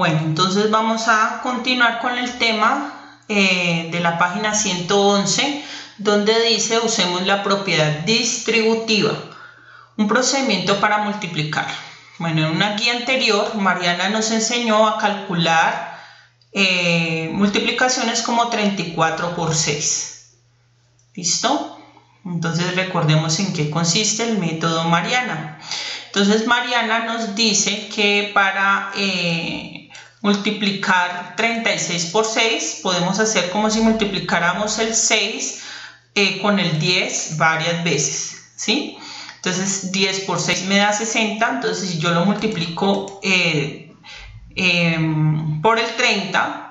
Bueno, entonces vamos a continuar con el tema de la página 111, donde dice usemos la propiedad distributiva, un procedimiento para multiplicar. Bueno, en una guía anterior, Mariana nos enseñó a calcular multiplicaciones como 34 por 6. ¿Listo? Entonces recordemos en qué consiste el método Mariana. Entonces Mariana nos dice que para multiplicar 36 por 6 podemos hacer como si multiplicáramos el 6 con el 10 varias veces, ¿sí? Entonces 10 por 6 me da 60, entonces si yo lo multiplico por el 30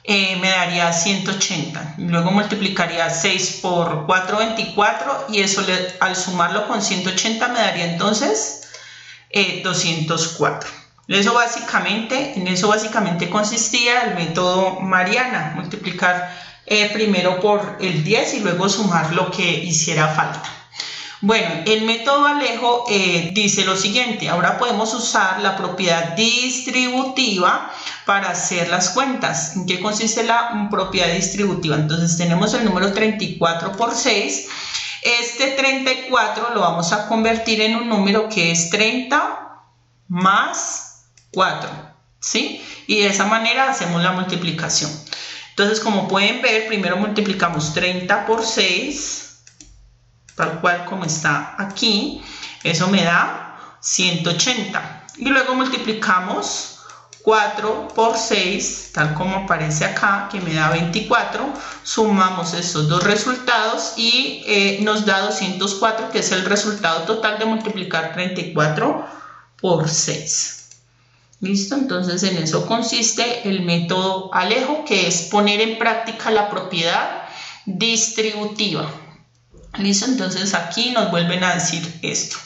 me daría 180. Luego multiplicaría 6 por 4, 24, y eso al sumarlo con 180 me daría entonces 204. En eso básicamente consistía el método Mariana, multiplicar primero por el 10 y luego sumar lo que hiciera falta. Bueno, el método Alejo dice lo siguiente: ahora podemos usar la propiedad distributiva para hacer las cuentas. ¿En qué consiste la propiedad distributiva? Entonces tenemos el número 34 por 6. Este 34 lo vamos a convertir en un número que es 30 más 4, ¿sí? Y de esa manera hacemos la multiplicación. Entonces, como pueden ver, primero multiplicamos 30 por 6, tal cual como está aquí, eso me da 180. Y luego multiplicamos 4 por 6, tal como aparece acá, que me da 24. Sumamos estos dos resultados y nos da 204, que es el resultado total de multiplicar 34 por 6. ¿Listo? Entonces en eso consiste el método Alejo, que es poner en práctica la propiedad distributiva. ¿Listo? Entonces aquí nos vuelven a decir esto.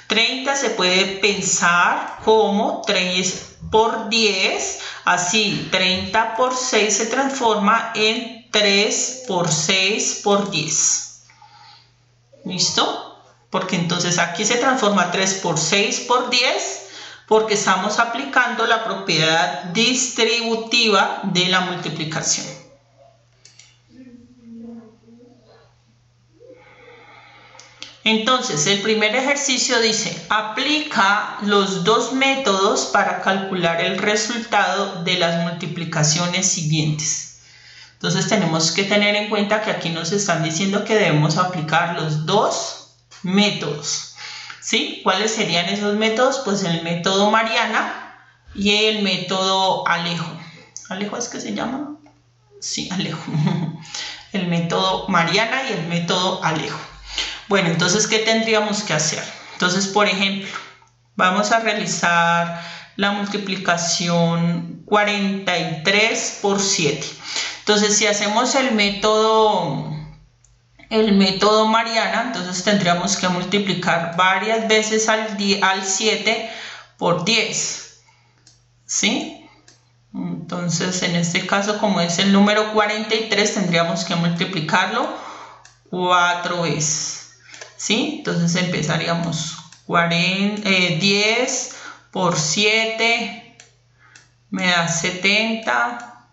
30 se puede pensar como 3 por 10, así 30 por 6 se transforma en 3 por 6 por 10. ¿Listo? Porque entonces aquí se transforma 3 por 6 por 10, porque estamos aplicando la propiedad distributiva de la multiplicación. Entonces, el primer ejercicio dice: aplica los dos métodos para calcular el resultado de las multiplicaciones siguientes. Entonces, tenemos que tener en cuenta que aquí nos están diciendo que debemos aplicar los dos métodos, ¿sí? ¿Cuáles serían esos métodos? Pues el método Mariana y el método Alejo. ¿Alejo es que se llama? Sí, Alejo. El método Mariana y el método Alejo. Bueno, entonces, ¿qué tendríamos que hacer? Entonces, por ejemplo, vamos a realizar la multiplicación 43 por 7. Entonces, si hacemos el método Mariana, entonces tendríamos que multiplicar varias veces al 7 por 10, ¿sí? Entonces, en este caso, como es el número 43, tendríamos que multiplicarlo 4 veces. ¿Sí? Entonces empezaríamos 10 por 7 me da 70,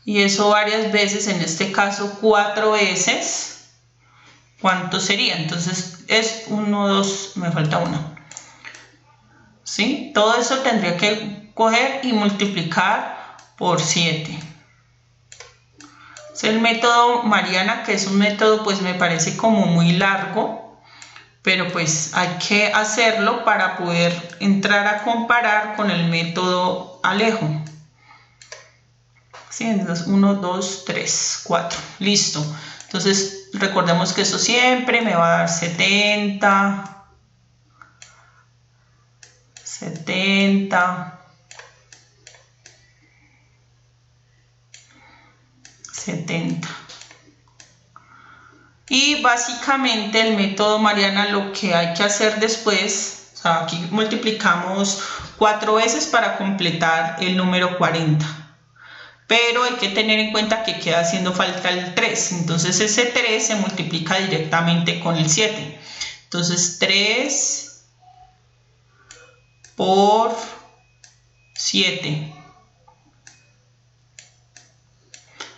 y eso varias veces, en este caso 4 veces. ¿Cuánto sería? Entonces es 1, 2, me falta 1, ¿sí? Todo eso tendría que coger y multiplicar por 7. Es el método Mariana, que es un método, pues me parece como muy largo, pero pues hay que hacerlo para poder entrar a comparar con el método Alejo. ¿Sí? Entonces 1, 2, 3, 4, listo. Entonces recordemos que eso siempre me va a dar 70, 70, 70. Y básicamente el método Mariana, lo que hay que hacer después, o sea, aquí multiplicamos 4 veces para completar el número 40, pero hay que tener en cuenta que queda haciendo falta el 3, entonces ese 3 se multiplica directamente con el 7. Entonces 3 por 7.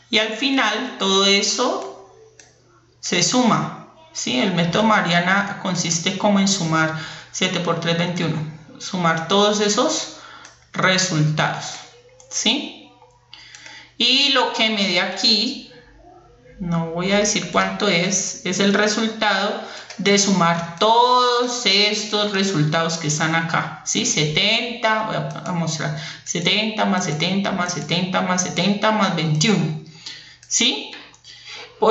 Y al final todo eso se suma, ¿sí? El método Mariana consiste como en sumar 7 por 3, 21. Sumar todos esos resultados, ¿sí? Y lo que me dé aquí, no voy a decir cuánto es el resultado de sumar todos estos resultados que están acá, ¿sí? 70, voy a mostrar, 70 más 70 más 70 más 70 más 21, ¿sí?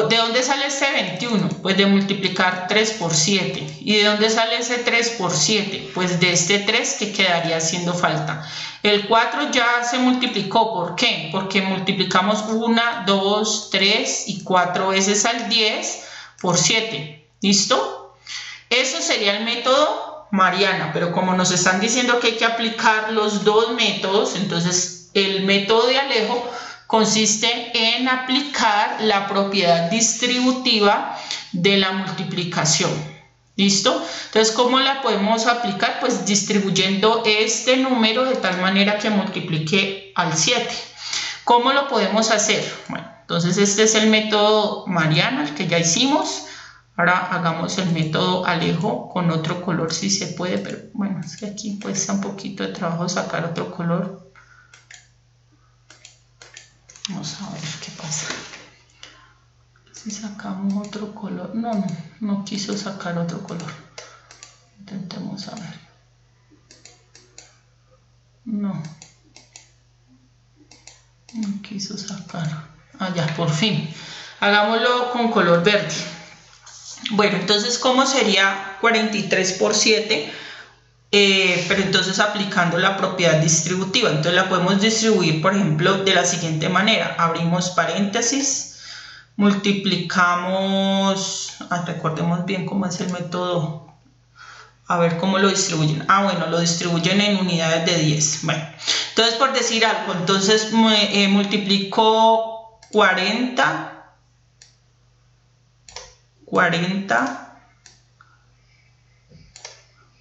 ¿De dónde sale este 21? Pues de multiplicar 3 por 7. ¿Y de dónde sale ese 3 por 7? Pues de este 3 que quedaría haciendo falta. El 4 ya se multiplicó. ¿Por qué? Porque multiplicamos 1, 2, 3 y 4 veces al 10 por 7. ¿Listo? Eso sería el método Mariana. Pero como nos están diciendo que hay que aplicar los dos métodos, entonces el método de Alejo consiste en aplicar la propiedad distributiva de la multiplicación. ¿Listo? Entonces, ¿cómo la podemos aplicar? Pues distribuyendo este número de tal manera que multiplique al 7. ¿Cómo lo podemos hacer? Bueno, entonces este es el método Mariana, el que ya hicimos. Ahora hagamos el método Alejo con otro color si se puede, pero bueno, es que aquí cuesta un poquito de trabajo sacar otro color. Vamos a ver qué pasa. Si sacamos otro color. No quiso sacar otro color. Intentemos a ver. No quiso sacar. Ah, ya, por fin. Hagámoslo con color verde. Bueno, entonces, ¿cómo sería 43 por 7? Pero entonces aplicando la propiedad distributiva. Entonces la podemos distribuir, por ejemplo, de la siguiente manera. Abrimos paréntesis, multiplicamos, recordemos bien cómo es el método, a ver cómo lo distribuyen. Bueno, lo distribuyen en unidades de 10. Bueno, entonces por decir algo, entonces multiplico 40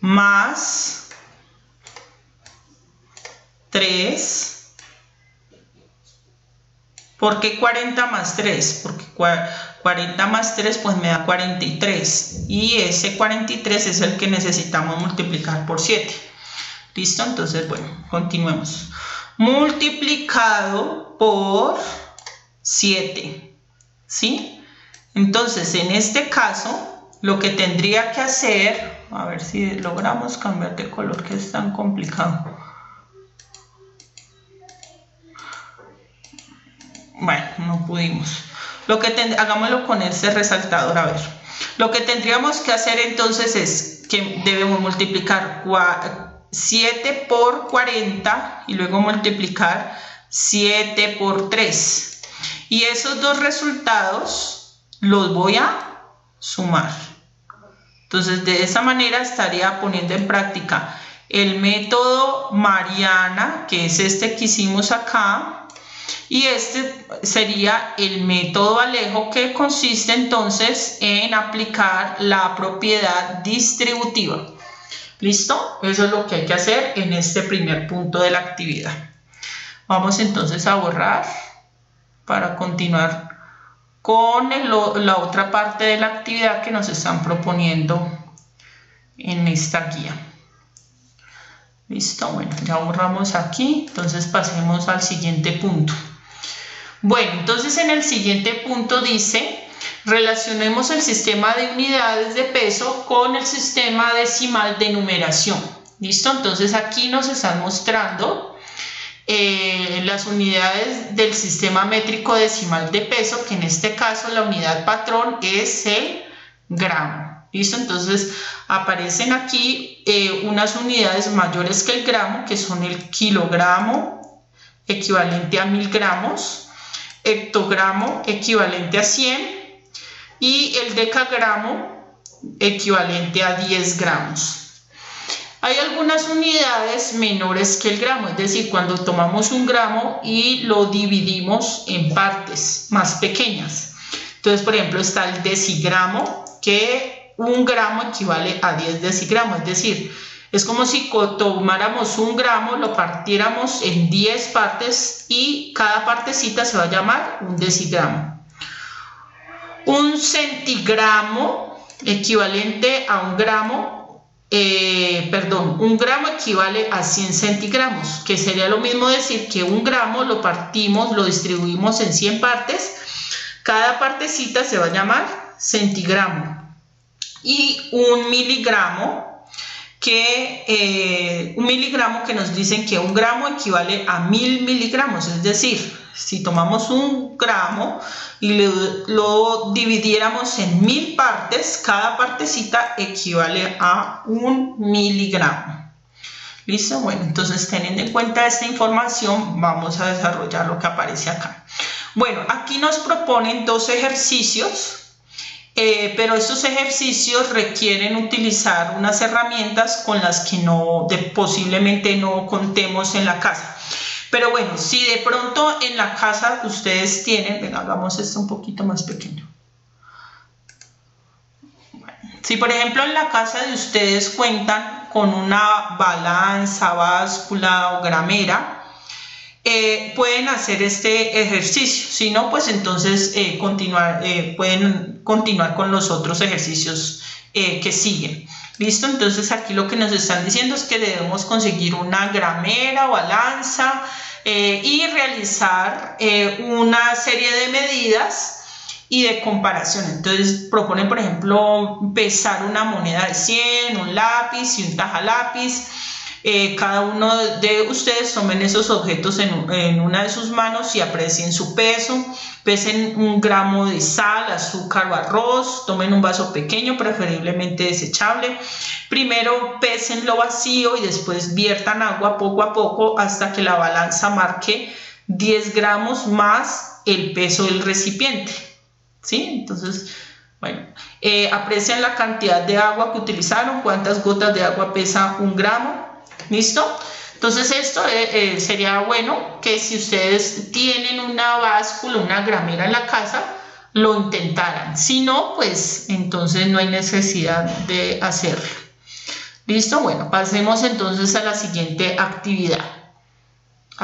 más 3. ¿Por qué 40 más 3? Porque 40 más 3 pues me da 43. Y ese 43 es el que necesitamos multiplicar por 7. ¿Listo? Entonces, bueno, continuemos. Multiplicado por 7. ¿Sí? Entonces, en este caso, lo que tendría que hacer... A ver si logramos cambiar de color, que es tan complicado. Bueno, no pudimos. Hagámoslo con ese resaltador, a ver. Lo que tendríamos que hacer entonces es que debemos multiplicar 7 por 40 y luego multiplicar 7 por 3. Y esos dos resultados los voy a sumar. Entonces, de esa manera estaría poniendo en práctica el método Mariana, que es este que hicimos acá, y este sería el método Alejo, que consiste entonces en aplicar la propiedad distributiva. ¿Listo? Eso es lo que hay que hacer en este primer punto de la actividad. Vamos entonces a borrar para continuar con la otra parte de la actividad que nos están proponiendo en esta guía. ¿Listo? Bueno, ya borramos aquí, entonces pasemos al siguiente punto. Bueno, entonces en el siguiente punto dice, relacionemos el sistema de unidades de peso con el sistema decimal de numeración. ¿Listo? Entonces aquí nos están mostrando las unidades del sistema métrico decimal de peso, que en este caso la unidad patrón es el gramo. ¿Listo? Entonces aparecen aquí unas unidades mayores que el gramo, que son el kilogramo, equivalente a 1000 gramos, hectogramo, equivalente a 100, y el decagramo, equivalente a 10 gramos. Hay algunas unidades menores que el gramo, es decir, cuando tomamos un gramo y lo dividimos en partes más pequeñas. Entonces, por ejemplo, está el decigramo, que un gramo equivale a 10 decigramos, es decir, Es como si tomáramos 1 gramo, lo partiéramos en 10 partes y cada partecita se va a llamar un decigramo. Un centigramo equivalente a 1 gramo, 1 gramo equivale a 100 centigramos, que sería lo mismo decir que 1 gramo lo partimos, lo distribuimos en 100 partes, cada partecita se va a llamar centigramo. Y 1 miligramo, que nos dicen que 1 gramo equivale a 1000 miligramos, es decir, si tomamos 1 gramo y lo dividiéramos en 1000 partes, cada partecita equivale a 1 miligramo. ¿Listo? Bueno, entonces teniendo en cuenta esta información, vamos a desarrollar lo que aparece acá. Bueno, aquí nos proponen 2 ejercicios. Pero estos ejercicios requieren utilizar unas herramientas con las que posiblemente no contemos en la casa. Pero bueno, si de pronto en la casa ustedes tienen, venga, hagamos esto un poquito más pequeño. Bueno, si por ejemplo en la casa de ustedes cuentan con una balanza, báscula o gramera, pueden hacer este ejercicio. Si no, pues entonces pueden continuar con los otros ejercicios que siguen. ¿Listo? Entonces aquí lo que nos están diciendo es que debemos conseguir una gramera o balanza y realizar una serie de medidas y de comparación. Entonces proponen, por ejemplo, pesar una moneda de 100, un lápiz y un tajalápiz. Cada uno de ustedes tomen esos objetos en una de sus manos y aprecien su peso. Pesen 1 gramo de sal, azúcar o arroz. Tomen un vaso pequeño, preferiblemente desechable. Primero pésenlo vacío y después viertan agua poco a poco hasta que la balanza marque 10 gramos más el peso del recipiente. ¿Sí? Entonces, bueno, aprecien la cantidad de agua que utilizaron, cuántas gotas de agua pesa 1 gramo. ¿Listo? Entonces esto sería bueno que si ustedes tienen una báscula, una gramera en la casa, lo intentaran. Si no, pues entonces no hay necesidad de hacerlo. ¿Listo? Bueno, pasemos entonces a la siguiente actividad.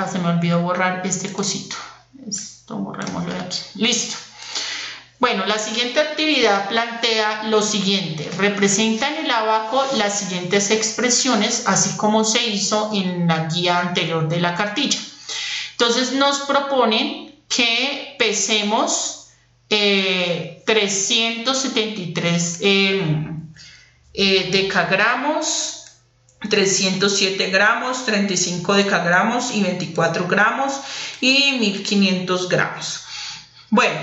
Se me olvidó borrar este cosito. Esto borrémoslo de aquí. Listo. Bueno, la siguiente actividad plantea lo siguiente: representa en el abaco las siguientes expresiones, así como se hizo en la guía anterior de la cartilla. Entonces nos proponen que pesemos 373 decagramos, 307 gramos, 35 decagramos y 24 gramos y 1500 gramos. Bueno,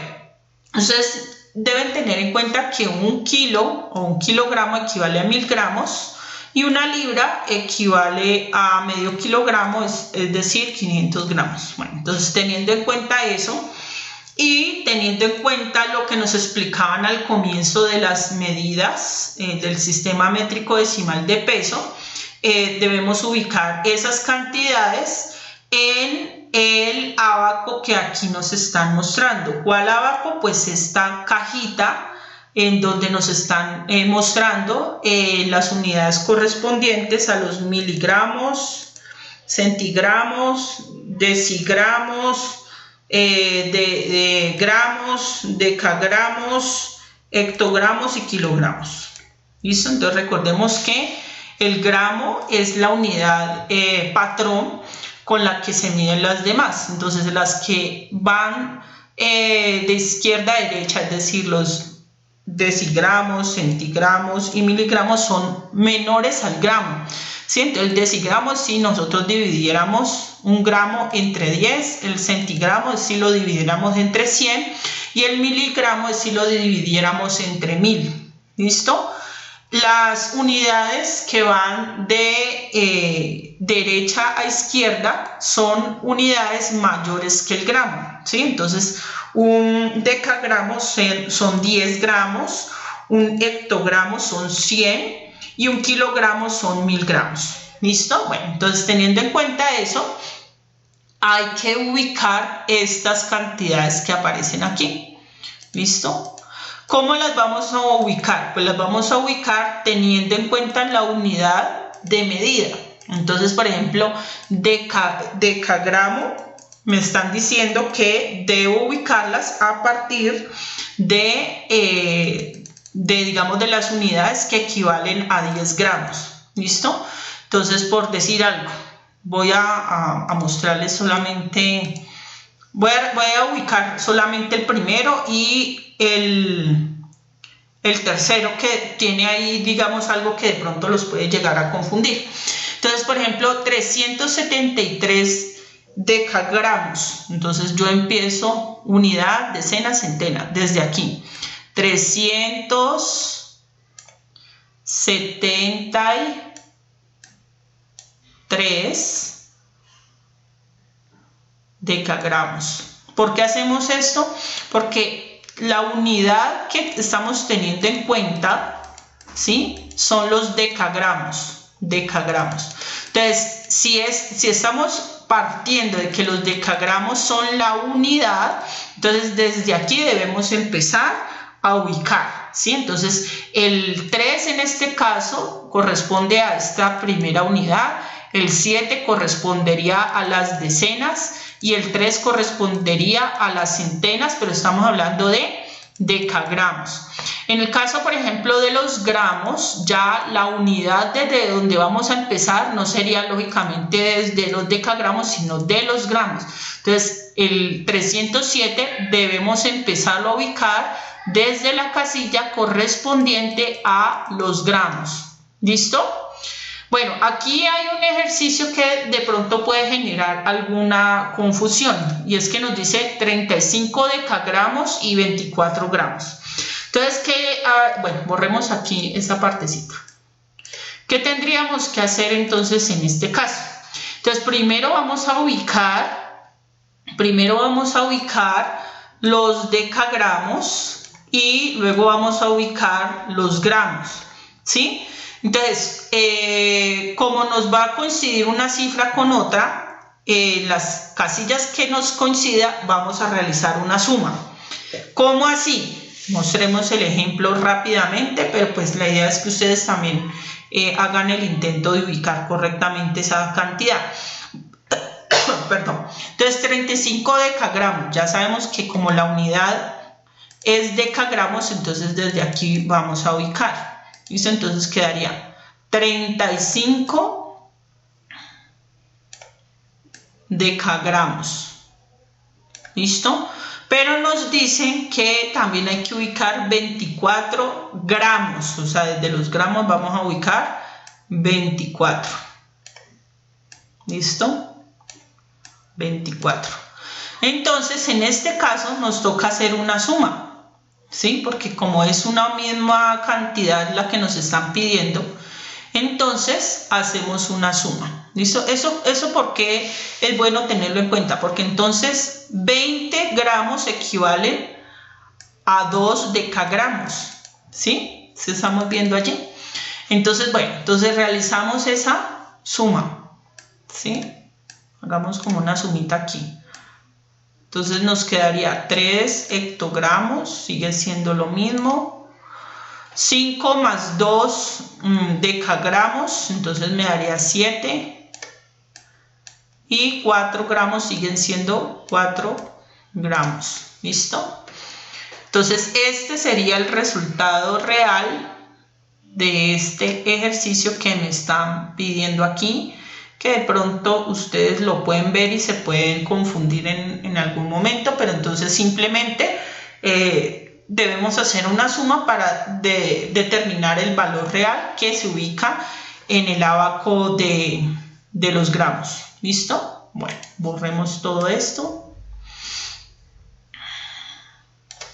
ustedes deben tener en cuenta que 1 kilo o 1 kilogramo equivale a 1000 gramos y 1 libra equivale a medio kilogramo, es decir, 500 gramos. Bueno, entonces teniendo en cuenta eso y teniendo en cuenta lo que nos explicaban al comienzo de las medidas del sistema métrico decimal de peso, debemos ubicar esas cantidades en el abaco que aquí nos están mostrando. ¿Cuál abaco? Pues esta cajita en donde nos están mostrando las unidades correspondientes a los miligramos, centigramos, decigramos, de gramos, decagramos, hectogramos y kilogramos. ¿Listo? Entonces recordemos que el gramo es la unidad patrón con la que se miden las demás. Entonces las que van de izquierda a derecha, es decir, los decigramos, centigramos y miligramos son menores al gramo. ¿Sí? Entonces el decigramo, si nosotros dividiéramos 1 gramo entre 10, el centigramo es si lo dividiéramos entre 100 y el miligramo es si lo dividiéramos entre 1000. ¿Listo? Las unidades que van de derecha a izquierda son unidades mayores que el gramo, ¿sí? Entonces, un decagramo son 10 gramos, un hectogramo son 100 y un kilogramo son 1000 gramos. ¿Listo? Bueno, entonces teniendo en cuenta eso, hay que ubicar estas cantidades que aparecen aquí. ¿Listo? ¿Cómo las vamos a ubicar? Pues las vamos a ubicar teniendo en cuenta la unidad de medida. Entonces, por ejemplo, decagramo, me están diciendo que debo ubicarlas a partir digamos, de las unidades que equivalen a 10 gramos. ¿Listo? Entonces, por decir algo, voy a mostrarles solamente, voy a ubicar solamente el primero y el tercero, que tiene ahí, digamos, algo que de pronto los puede llegar a confundir. Entonces, por ejemplo, 373 decagramos. Entonces yo empiezo unidad, decena, centena, desde aquí. 373 decagramos. ¿Por qué hacemos esto? Porque la unidad que estamos teniendo en cuenta, ¿sí?, son los decagramos. Entonces, si estamos partiendo de que los decagramos son la unidad, entonces desde aquí debemos empezar a ubicar, ¿sí? Entonces, el 3 en este caso corresponde a esta primera unidad, el 7 correspondería a las decenas y el 3 correspondería a las centenas, pero estamos hablando de decagramos. En el caso, por ejemplo, de los gramos, ya la unidad desde donde vamos a empezar no sería lógicamente desde los decagramos, sino de los gramos. Entonces, el 307 debemos empezarlo a ubicar desde la casilla correspondiente a los gramos. ¿Listo? Bueno, aquí hay un ejercicio que de pronto puede generar alguna confusión, y es que nos dice 35 decagramos y 24 gramos. Entonces, bueno, borremos aquí esa partecita. ¿Qué tendríamos que hacer entonces en este caso? Entonces, primero vamos a ubicar los decagramos y luego vamos a ubicar los gramos, ¿sí? Entonces, como nos va a coincidir una cifra con otra, las casillas que nos coincida vamos a realizar una suma. ¿Cómo así? Mostremos el ejemplo rápidamente, pero pues la idea es que ustedes también hagan el intento de ubicar correctamente esa cantidad. Perdón. Entonces, 35 decagramos. Ya sabemos que como la unidad es decagramos, entonces desde aquí vamos a ubicar. ¿Listo? Entonces quedaría 35 decagramos. ¿Listo? Pero nos dicen que también hay que ubicar 24 gramos. O sea, desde los gramos vamos a ubicar 24. ¿Listo? 24. Entonces, en este caso nos toca hacer una suma. ¿Sí? Porque como es una misma cantidad la que nos están pidiendo, entonces hacemos una suma. ¿Listo? Eso porque es bueno tenerlo en cuenta, porque entonces 20 gramos equivalen a 2 decagramos. ¿Sí? ¿Se estamos viendo allí? Entonces, bueno, entonces realizamos esa suma. ¿Sí? Hagamos como una sumita aquí. Entonces nos quedaría 3 hectogramos, sigue siendo lo mismo. 5 más 2 decagramos, entonces me daría 7. Y 4 gramos siguen siendo 4 gramos. ¿Listo? Entonces este sería el resultado real de este ejercicio que me están pidiendo aquí, que de pronto ustedes lo pueden ver y se pueden confundir en algún momento, pero entonces simplemente debemos hacer una suma para determinar el valor real que se ubica en el abaco de los gramos. ¿Listo? Bueno, borremos todo esto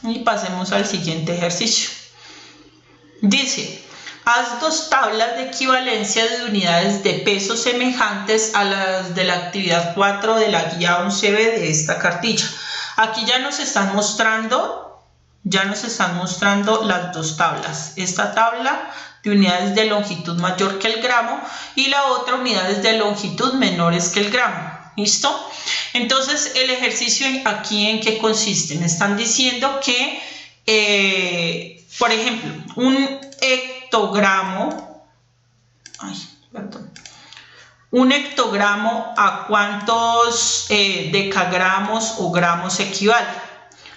y pasemos al siguiente ejercicio. Dice: haz 2 tablas de equivalencia de unidades de peso semejantes a las de la actividad 4 de la guía 11B de esta cartilla. Aquí ya nos están mostrando las 2 tablas. Esta tabla de unidades de longitud mayor que el gramo y la otra unidades de longitud menores que el gramo. ¿Listo? Entonces, el ejercicio aquí, ¿en qué consiste? Me están diciendo que, por ejemplo, un hectogramo, un hectogramo a cuántos decagramos o gramos equivale.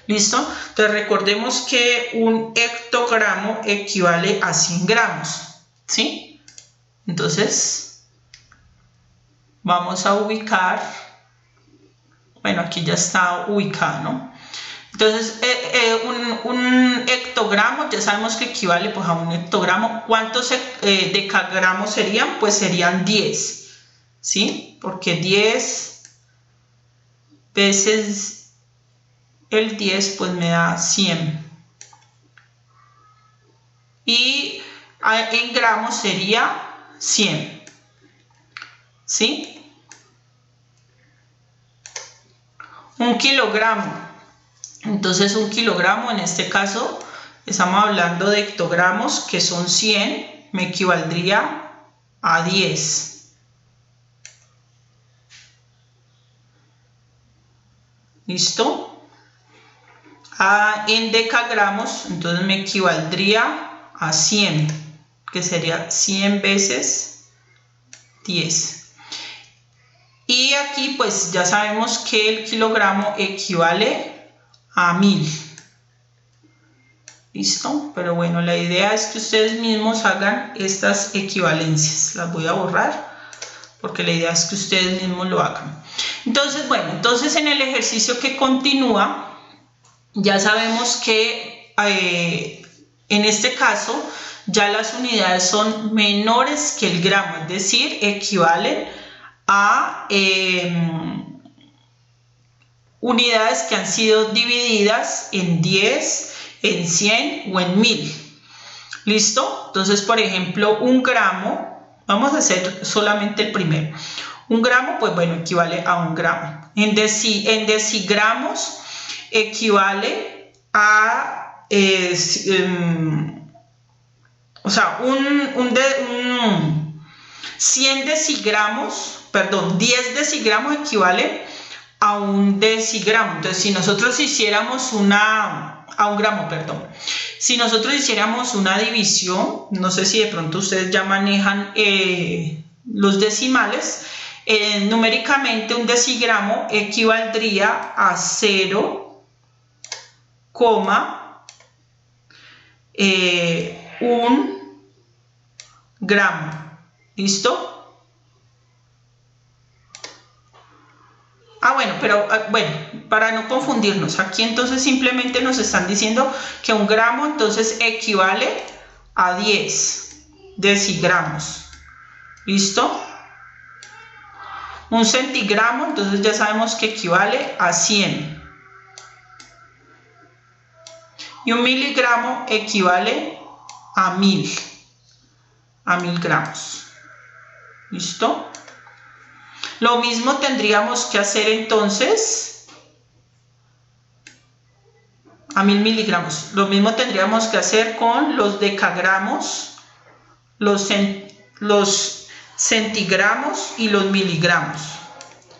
¿Listo? Entonces recordemos que un hectogramo equivale a 100 gramos. ¿Sí? Entonces vamos a ubicar, bueno, aquí ya está ubicado, ¿no? Entonces un hectogramo ya sabemos que equivale pues a un hectogramo. ¿Cuántos decagramos serían? Pues serían 10. ¿Sí? Porque 10 veces el 10 pues me da 100. Y en gramos sería 100. ¿Sí? Un kilogramo. Entonces un kilogramo en este caso estamos hablando de hectogramos que son 100, me equivaldría a 10. ¿Listo? En decagramos, entonces me equivaldría a 100, que sería 100 veces 10. Y aquí pues ya sabemos que el kilogramo equivale a 1000. ¿Listo? Pero bueno, la idea es que ustedes mismos hagan estas equivalencias. Las voy a borrar porque la idea es que ustedes mismos lo hagan. Entonces, bueno, entonces en el ejercicio que continúa, ya sabemos que en este caso ya las unidades son menores que el gramo, es decir, equivalen a unidades que han sido divididas en 10, en 100 o en 1000. ¿Listo? Entonces, por ejemplo, un gramo, vamos a hacer solamente el primero. Un gramo, pues bueno, equivale a 1 gramo. En decigramos equivale a, o sea, 100 decigramos, perdón, 10 decigramos equivale a 1 decigramo. Entonces, si nosotros hiciéramos a 1 gramo, perdón. Si nosotros hiciéramos una división, no sé si de pronto ustedes ya manejan los decimales, numéricamente un decigramo equivaldría a 0,1 gramo. ¿Listo? Bueno, pero bueno, para no confundirnos, aquí entonces simplemente nos están diciendo que 1 gramo entonces equivale a 10 decigramos. ¿Listo? Un centigramo, entonces ya sabemos que equivale a 100. Y un miligramo equivale a 1000. A 1000 gramos. ¿Listo? Lo mismo tendríamos que hacer entonces a 1000 miligramos. Lo mismo tendríamos que hacer con los decagramos, los centigramos y los miligramos.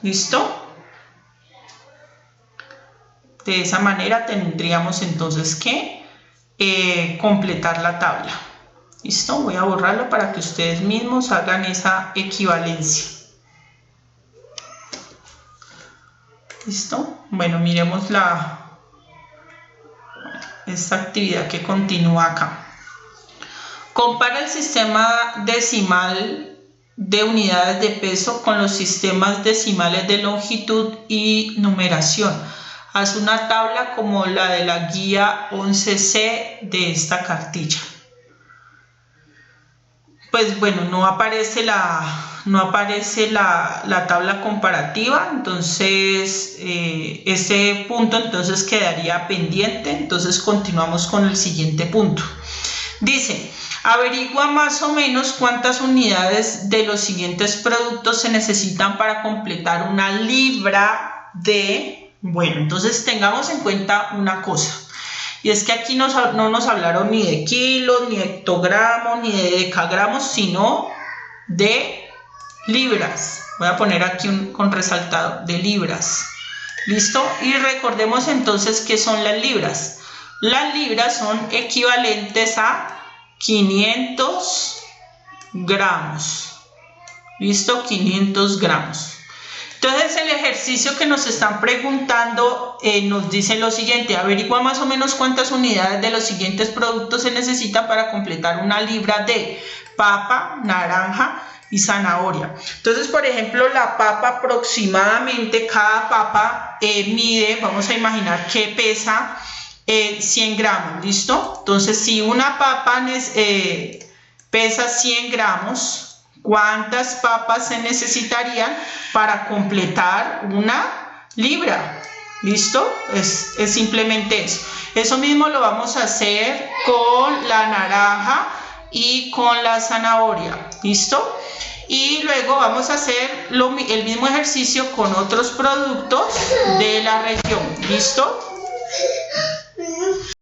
¿Listo? De esa manera tendríamos entonces que completar la tabla. ¿Listo? Voy a borrarlo para que ustedes mismos hagan esa equivalencia. ¿Listo? Bueno, miremos esta actividad que continúa acá. Compara el sistema decimal de unidades de peso con los sistemas decimales de longitud y numeración. Haz una tabla como la de la guía 11C de esta cartilla. Pues bueno, no aparece la tabla comparativa, entonces este punto entonces quedaría pendiente. Entonces continuamos con el siguiente punto. Dice, averigua más o menos cuántas unidades de los siguientes productos se necesitan para completar una libra de... Bueno, entonces tengamos en cuenta una cosa. Y es que aquí no nos hablaron ni de kilos, ni de hectogramos, ni de decagramos, sino de libras. Voy a poner aquí con resaltado, de libras. ¿Listo? Y recordemos entonces qué son las libras. Las libras son equivalentes a 500 gramos. listo, 500 gramos. Entonces el ejercicio que nos están preguntando nos dice lo siguiente: averigua más o menos cuántas unidades de los siguientes productos se necesita para completar una libra de papa, naranja y zanahoria. Entonces, por ejemplo, la papa aproximadamente, cada papa mide, vamos a imaginar que pesa 100 gramos, ¿listo? Entonces, si una papa pesa 100 gramos, ¿cuántas papas se necesitarían para completar una libra? ¿Listo? Es simplemente eso. Eso mismo lo vamos a hacer con la naranja y con la zanahoria. ¿Listo? Y luego vamos a hacer el mismo ejercicio con otros productos de la región. ¿Listo?